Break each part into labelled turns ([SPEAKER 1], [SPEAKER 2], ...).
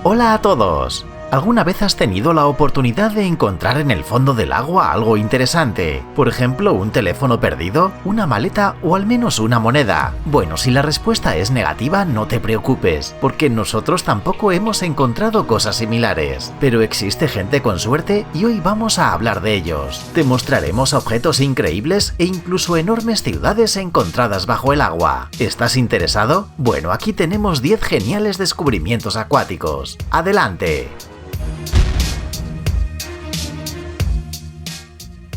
[SPEAKER 1] Hola a todos. ¿Alguna vez has tenido la oportunidad de encontrar en el fondo del agua algo interesante? Por ejemplo, un teléfono perdido, una maleta o al menos una moneda. Bueno, si la respuesta es negativa, no te preocupes, porque nosotros tampoco hemos encontrado cosas similares. Pero existe gente con suerte y hoy vamos a hablar de ellos. Te mostraremos objetos increíbles e incluso enormes ciudades encontradas bajo el agua. ¿Estás interesado? Bueno, aquí tenemos 10 geniales descubrimientos acuáticos. ¡Adelante!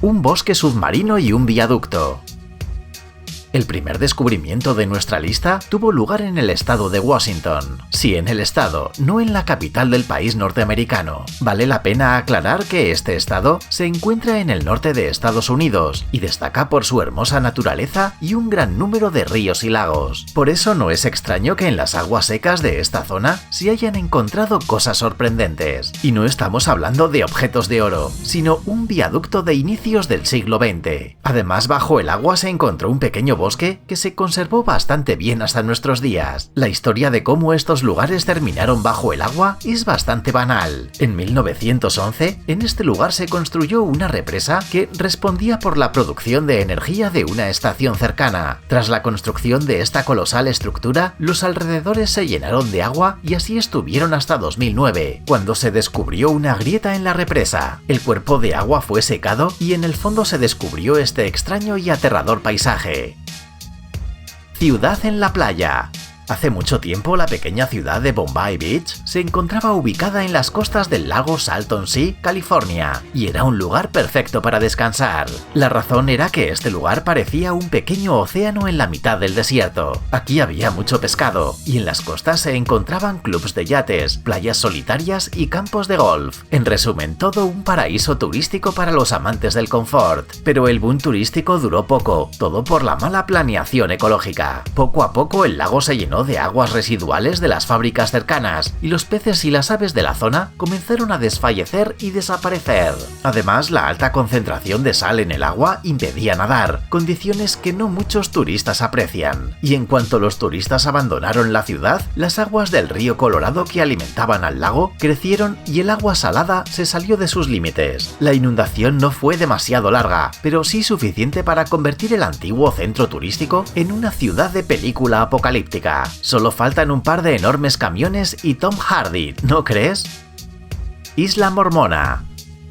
[SPEAKER 1] Un bosque submarino y un viaducto. El primer descubrimiento de nuestra lista tuvo lugar en el estado de Washington. Sí, en el estado, no en la capital del país norteamericano. Vale la pena aclarar que este estado se encuentra en el norte de Estados Unidos y destaca por su hermosa naturaleza y un gran número de ríos y lagos. Por eso no es extraño que en las aguas secas de esta zona se hayan encontrado cosas sorprendentes. Y no estamos hablando de objetos de oro, sino un viaducto de inicios del siglo XX. Además, bajo el agua se encontró un pequeño bosque que se conservó bastante bien hasta nuestros días. La historia de cómo estos lugares terminaron bajo el agua es bastante banal. En 1911, en este lugar se construyó una represa que respondía por la producción de energía de una estación cercana. Tras la construcción de esta colosal estructura, los alrededores se llenaron de agua y así estuvieron hasta 2009, cuando se descubrió una grieta en la represa. El cuerpo de agua fue secado y en el fondo se descubrió este extraño y aterrador paisaje. Ciudad en la playa. Hace mucho tiempo la pequeña ciudad de Bombay Beach se encontraba ubicada en las costas del lago Salton Sea, California, y era un lugar perfecto para descansar. La razón era que este lugar parecía un pequeño océano en la mitad del desierto. Aquí había mucho pescado, y en las costas se encontraban clubs de yates, playas solitarias y campos de golf. En resumen, todo un paraíso turístico para los amantes del confort. Pero el boom turístico duró poco, todo por la mala planeación ecológica. Poco a poco el lago se llenó de aguas residuales de las fábricas cercanas y los peces y las aves de la zona comenzaron a desfallecer y desaparecer. Además, la alta concentración de sal en el agua impedía nadar, condiciones que no muchos turistas aprecian. Y en cuanto los turistas abandonaron la ciudad, las aguas del río Colorado que alimentaban al lago crecieron y el agua salada se salió de sus límites. La inundación no fue demasiado larga, pero sí suficiente para convertir el antiguo centro turístico en una ciudad de película apocalíptica. Solo faltan un par de enormes camiones y Tom Hardy, ¿no crees? Isla Mormona.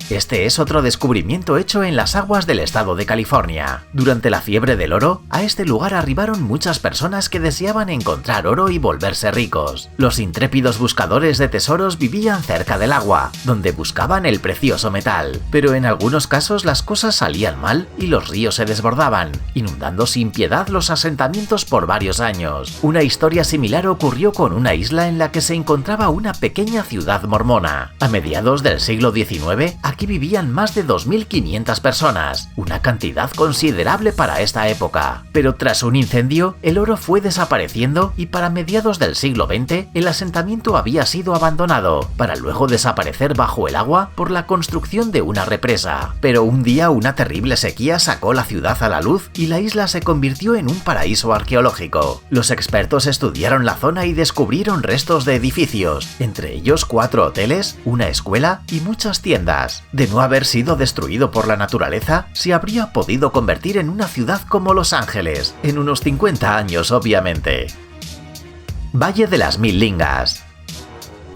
[SPEAKER 1] Este es otro descubrimiento hecho en las aguas del estado de California. Durante la fiebre del oro, a este lugar arribaron muchas personas que deseaban encontrar oro y volverse ricos. Los intrépidos buscadores de tesoros vivían cerca del agua, donde buscaban el precioso metal. Pero en algunos casos las cosas salían mal y los ríos se desbordaban, inundando sin piedad los asentamientos por varios años. Una historia similar ocurrió con una isla en la que se encontraba una pequeña ciudad mormona. A mediados del siglo XIX, aquí vivían más de 2.500 personas, una cantidad considerable para esta época. Pero tras un incendio, el oro fue desapareciendo y para mediados del siglo XX el asentamiento había sido abandonado, para luego desaparecer bajo el agua por la construcción de una represa. Pero un día una terrible sequía sacó la ciudad a la luz y la isla se convirtió en un paraíso arqueológico. Los expertos estudiaron la zona y descubrieron restos de edificios, entre ellos 4 hoteles, una escuela y muchas tiendas. De no haber sido destruido por la naturaleza, se habría podido convertir en una ciudad como Los Ángeles, en unos 50 años obviamente. Valle de las Mil Lingas.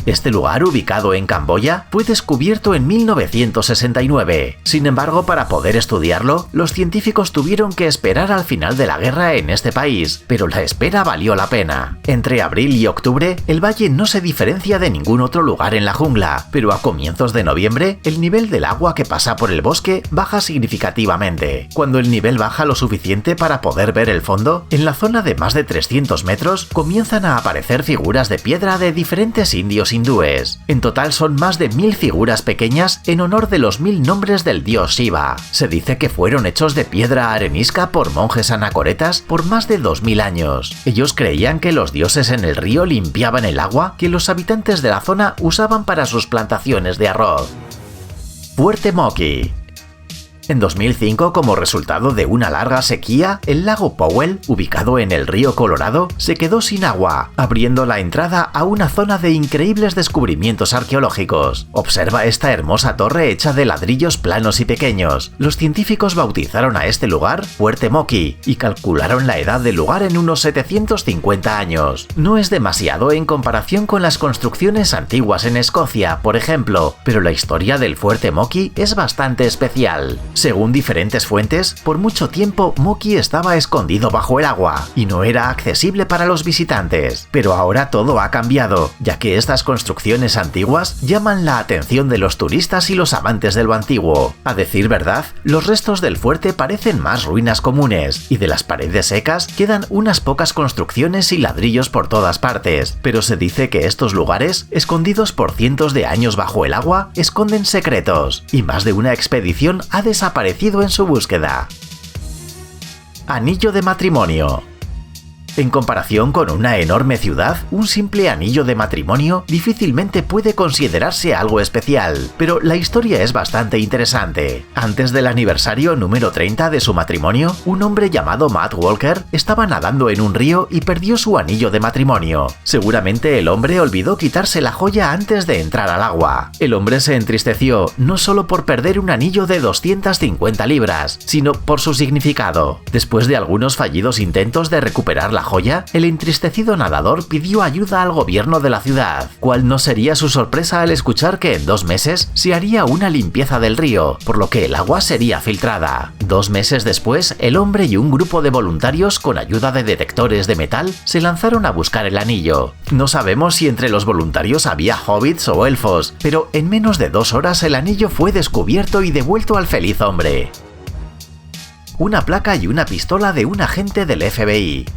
[SPEAKER 1] Este lugar, ubicado en Camboya, fue descubierto en 1969. Sin embargo, para poder estudiarlo, los científicos tuvieron que esperar al final de la guerra en este país, pero la espera valió la pena. Entre abril y octubre, el valle no se diferencia de ningún otro lugar en la jungla, pero a comienzos de noviembre, el nivel del agua que pasa por el bosque baja significativamente. Cuando el nivel baja lo suficiente para poder ver el fondo, en la zona de más de 300 metros comienzan a aparecer figuras de piedra de diferentes indios hindúes. En total son más de 1000 figuras pequeñas en honor de los 1000 nombres del dios Shiva. Se dice que fueron hechos de piedra arenisca por monjes anacoretas por más de 2000 años. Ellos creían que los dioses en el río limpiaban el agua que los habitantes de la zona usaban para sus plantaciones de arroz. Fuerte Moki. En 2005, como resultado de una larga sequía, el lago Powell, ubicado en el río Colorado, se quedó sin agua, abriendo la entrada a una zona de increíbles descubrimientos arqueológicos. Observa esta hermosa torre hecha de ladrillos planos y pequeños. Los científicos bautizaron a este lugar Fuerte Moki y calcularon la edad del lugar en unos 750 años. No es demasiado en comparación con las construcciones antiguas en Escocia, por ejemplo, pero la historia del Fuerte Moki es bastante especial. Según diferentes fuentes, por mucho tiempo Moki estaba escondido bajo el agua y no era accesible para los visitantes. Pero ahora todo ha cambiado, ya que estas construcciones antiguas llaman la atención de los turistas y los amantes de lo antiguo. A decir verdad, los restos del fuerte parecen más ruinas comunes, y de las paredes secas quedan unas pocas construcciones y ladrillos por todas partes, pero se dice que estos lugares, escondidos por cientos de años bajo el agua, esconden secretos, y más de una expedición ha desaparecido en su búsqueda. Anillo de matrimonio. En comparación con una enorme ciudad, un simple anillo de matrimonio difícilmente puede considerarse algo especial, pero la historia es bastante interesante. Antes del aniversario número 30 de su matrimonio, un hombre llamado Matt Walker estaba nadando en un río y perdió su anillo de matrimonio. Seguramente el hombre olvidó quitarse la joya antes de entrar al agua. El hombre se entristeció no solo por perder un anillo de 250 libras, sino por su significado. Después de algunos fallidos intentos de recuperar la joya, el entristecido nadador pidió ayuda al gobierno de la ciudad. ¿Cuál no sería su sorpresa al escuchar que en 2 meses se haría una limpieza del río, por lo que el agua sería filtrada? 2 meses después, el hombre y un grupo de voluntarios con ayuda de detectores de metal se lanzaron a buscar el anillo. No sabemos si entre los voluntarios había hobbits o elfos, pero en menos de 2 horas el anillo fue descubierto y devuelto al feliz hombre. Una placa y una pistola de un agente del FBI.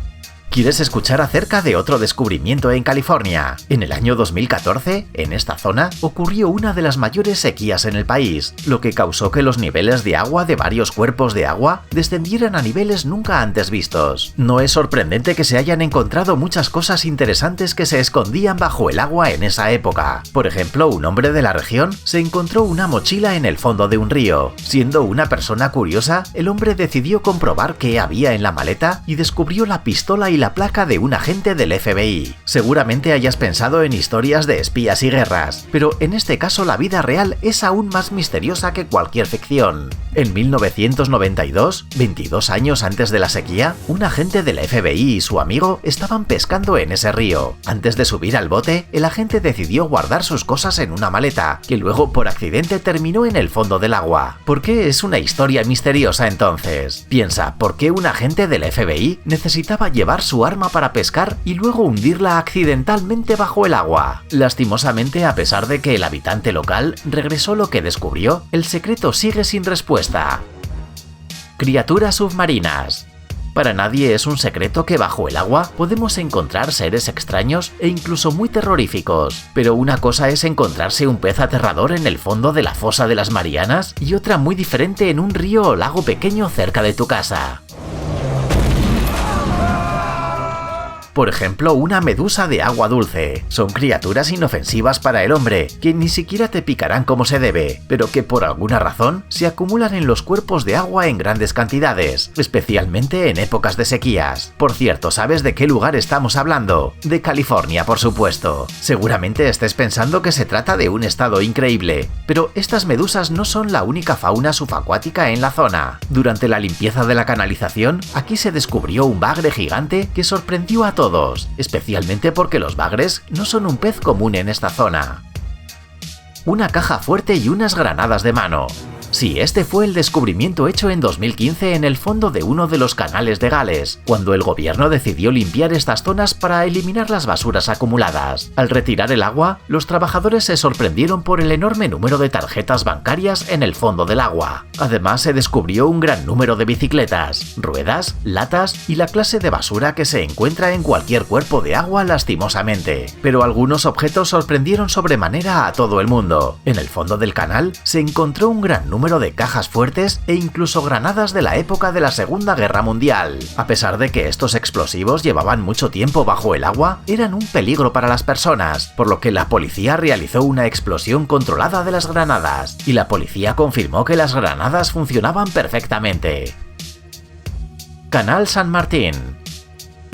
[SPEAKER 1] ¿Quieres escuchar acerca de otro descubrimiento en California? En el año 2014, en esta zona, ocurrió una de las mayores sequías en el país, lo que causó que los niveles de agua de varios cuerpos de agua descendieran a niveles nunca antes vistos. No es sorprendente que se hayan encontrado muchas cosas interesantes que se escondían bajo el agua en esa época. Por ejemplo, un hombre de la región se encontró una mochila en el fondo de un río. Siendo una persona curiosa, el hombre decidió comprobar qué había en la maleta y descubrió la pistola y la placa de un agente del FBI. Seguramente hayas pensado en historias de espías y guerras, pero en este caso la vida real es aún más misteriosa que cualquier ficción. En 1992, 22 años antes de la sequía, un agente del FBI y su amigo estaban pescando en ese río. Antes de subir al bote, el agente decidió guardar sus cosas en una maleta, que luego por accidente terminó en el fondo del agua. ¿Por qué es una historia misteriosa entonces? Piensa, ¿por qué un agente del FBI necesitaba llevar su arma para pescar y luego hundirla accidentalmente bajo el agua? Lastimosamente, a pesar de que el habitante local regresó lo que descubrió, el secreto sigue sin respuesta. Criaturas submarinas. Para nadie es un secreto que bajo el agua podemos encontrar seres extraños e incluso muy terroríficos, pero una cosa es encontrarse un pez aterrador en el fondo de la fosa de las Marianas y otra muy diferente en un río o lago pequeño cerca de tu casa. Por ejemplo, una medusa de agua dulce. Son criaturas inofensivas para el hombre, que ni siquiera te picarán como se debe, pero que por alguna razón se acumulan en los cuerpos de agua en grandes cantidades, especialmente en épocas de sequías. Por cierto, ¿sabes de qué lugar estamos hablando? De California, por supuesto. Seguramente estés pensando que se trata de un estado increíble, pero estas medusas no son la única fauna subacuática en la zona. Durante la limpieza de la canalización, aquí se descubrió un bagre gigante que sorprendió a todos, especialmente porque los bagres no son un pez común en esta zona. Una caja fuerte y unas granadas de mano. Sí, este fue el descubrimiento hecho en 2015 en el fondo de uno de los canales de Gales, cuando el gobierno decidió limpiar estas zonas para eliminar las basuras acumuladas. Al retirar el agua, los trabajadores se sorprendieron por el enorme número de tarjetas bancarias en el fondo del agua. Además, se descubrió un gran número de bicicletas, ruedas, latas y la clase de basura que se encuentra en cualquier cuerpo de agua lastimosamente. Pero algunos objetos sorprendieron sobremanera a todo el mundo. En el fondo del canal se encontró un gran número número de cajas fuertes e incluso granadas de la época de la Segunda Guerra Mundial. A pesar de que estos explosivos llevaban mucho tiempo bajo el agua, eran un peligro para las personas, por lo que la policía realizó una explosión controlada de las granadas, y la policía confirmó que las granadas funcionaban perfectamente. Canal San Martín.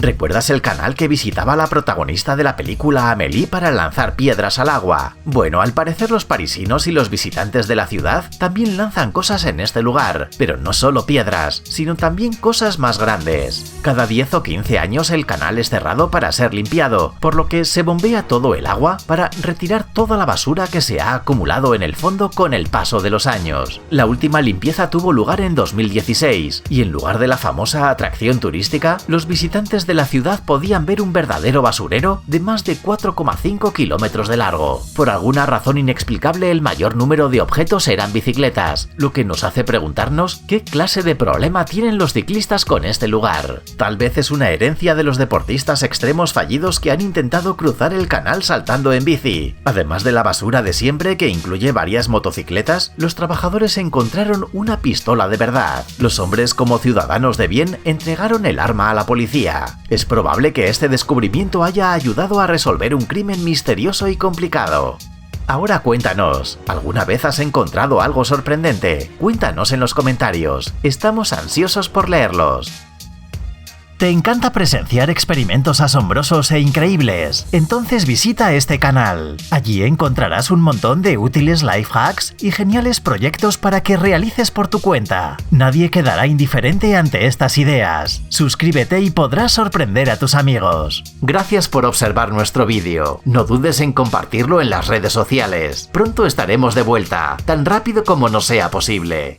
[SPEAKER 1] ¿Recuerdas el canal que visitaba la protagonista de la película Amélie para lanzar piedras al agua? Bueno, al parecer los parisinos y los visitantes de la ciudad también lanzan cosas en este lugar, pero no solo piedras, sino también cosas más grandes. Cada 10 o 15 años el canal es cerrado para ser limpiado, por lo que se bombea todo el agua para retirar toda la basura que se ha acumulado en el fondo con el paso de los años. La última limpieza tuvo lugar en 2016, y en lugar de la famosa atracción turística, los visitantes de la ciudad podían ver un verdadero basurero de más de 4,5 kilómetros de largo. Por alguna razón inexplicable, el mayor número de objetos eran bicicletas, lo que nos hace preguntarnos qué clase de problema tienen los ciclistas con este lugar. Tal vez es una herencia de los deportistas extremos fallidos que han intentado cruzar el canal saltando en bici. Además de la basura de siempre, que incluye varias motocicletas, los trabajadores encontraron una pistola de verdad. Los hombres, como ciudadanos de bien, entregaron el arma a la policía. Es probable que este descubrimiento haya ayudado a resolver un crimen misterioso y complicado. Ahora cuéntanos, ¿alguna vez has encontrado algo sorprendente? Cuéntanos en los comentarios, estamos ansiosos por leerlos. ¿Te encanta presenciar experimentos asombrosos e increíbles? Entonces visita este canal. Allí encontrarás un montón de útiles life hacks y geniales proyectos para que realices por tu cuenta. Nadie quedará indiferente ante estas ideas. Suscríbete y podrás sorprender a tus amigos. Gracias por observar nuestro vídeo. No dudes en compartirlo en las redes sociales. Pronto estaremos de vuelta, tan rápido como nos sea posible.